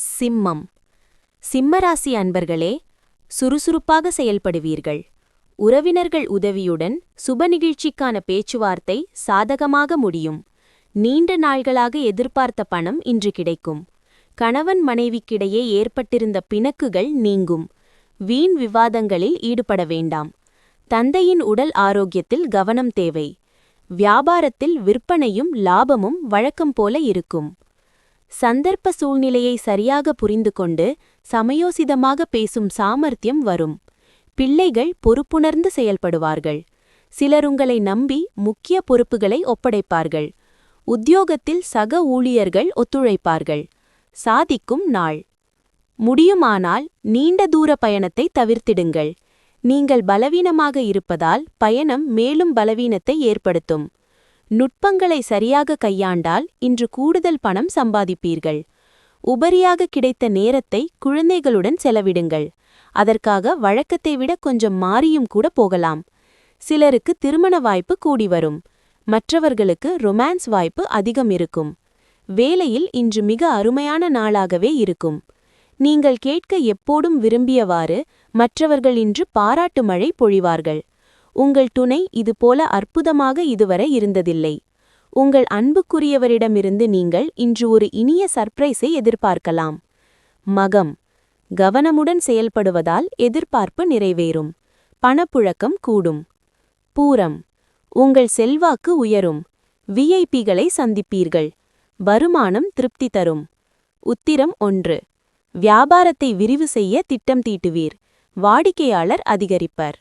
சிம்மம். சிம்மராசி அன்பர்களே, சுறுசுறுப்பாக செயல்படுவீர்கள். உறவினர்கள் உதவியுடன் சுப நிகழ்ச்சிக்கான பேச்சுவார்த்தை சாதகமாக முடியும். நீண்ட நாள்களாக எதிர்பார்த்த பணம் இன்று கிடைக்கும். கணவன் மனைவிக்கிடையே ஏற்பட்டிருந்த பிணக்குகள் நீங்கும். வீண் விவாதங்களில் ஈடுபட வேண்டாம். தந்தையின் உடல் ஆரோக்கியத்தில் கவனம் தேவை. வியாபாரத்தில் விற்பனையும் லாபமும் வழக்கம் போல இருக்கும். சந்தர்ப்ப சூழ்நிலையை சரியாக புரிந்து கொண்டு சமயோசிதமாக பேசும் சாமர்த்தியம் வரும். பிள்ளைகள் பொறுப்புணர்ந்து செயல்படுவார்கள். சிலர் உங்களை நம்பி முக்கிய பொறுப்புகளை ஒப்படைப்பார்கள். உத்தியோகத்தில் சக ஊழியர்கள் ஒத்துழைப்பார்கள். சாதிக்கும் நாள். முடியுமானால் நீண்ட தூர பயணத்தை தவிர்த்திடுங்கள். நீங்கள் பலவீனமாக இருப்பதால் பயணம் மேலும் பலவீனத்தை ஏற்படுத்தும். நுட்பங்களை சரியாக கையாண்டால் இன்று கூடுதல் பணம் சம்பாதிப்பீர்கள். உபரியாக கிடைத்த நேரத்தை குழந்தைகளுடன் செலவிடுங்கள். அதற்காக வழக்கத்தை விட கொஞ்சம் மாறியும் கூட போகலாம். சிலருக்கு திருமண வாய்ப்பு கூடி வரும். மற்றவர்களுக்கு ரொமான்ஸ் வாய்ப்பு அதிகம் இருக்கும். வேலையில் இன்று மிக அருமையான நாளாகவே இருக்கும். நீங்கள் கேட்க எப்போதும் விரும்பியவாறு மற்றவர்கள் இன்று பாராட்டு மழை பொழிவார்கள். உங்கள் துணை இதுபோல அற்புதமாக இதுவரை இருந்ததில்லை. உங்கள் அன்புக்குரியவரிடமிருந்து நீங்கள் இன்று ஒரு இனிய சர்ப்ரைஸை எதிர்பார்க்கலாம். மகம். கவனமுடன் செயல்படுவதால் எதிர்பார்ப்பு நிறைவேறும். பணப்புழக்கம் கூடும். பூரம். உங்கள் செல்வாக்கு உயரும். விஐபிகளை சந்திப்பீர்கள். வருமானம் திருப்தி தரும். உத்திரம் 1. வியாபாரத்தை விரிவு செய்ய திட்டம் தீட்டுவீர். வாடிக்கையாளர் அதிகரிப்பர்.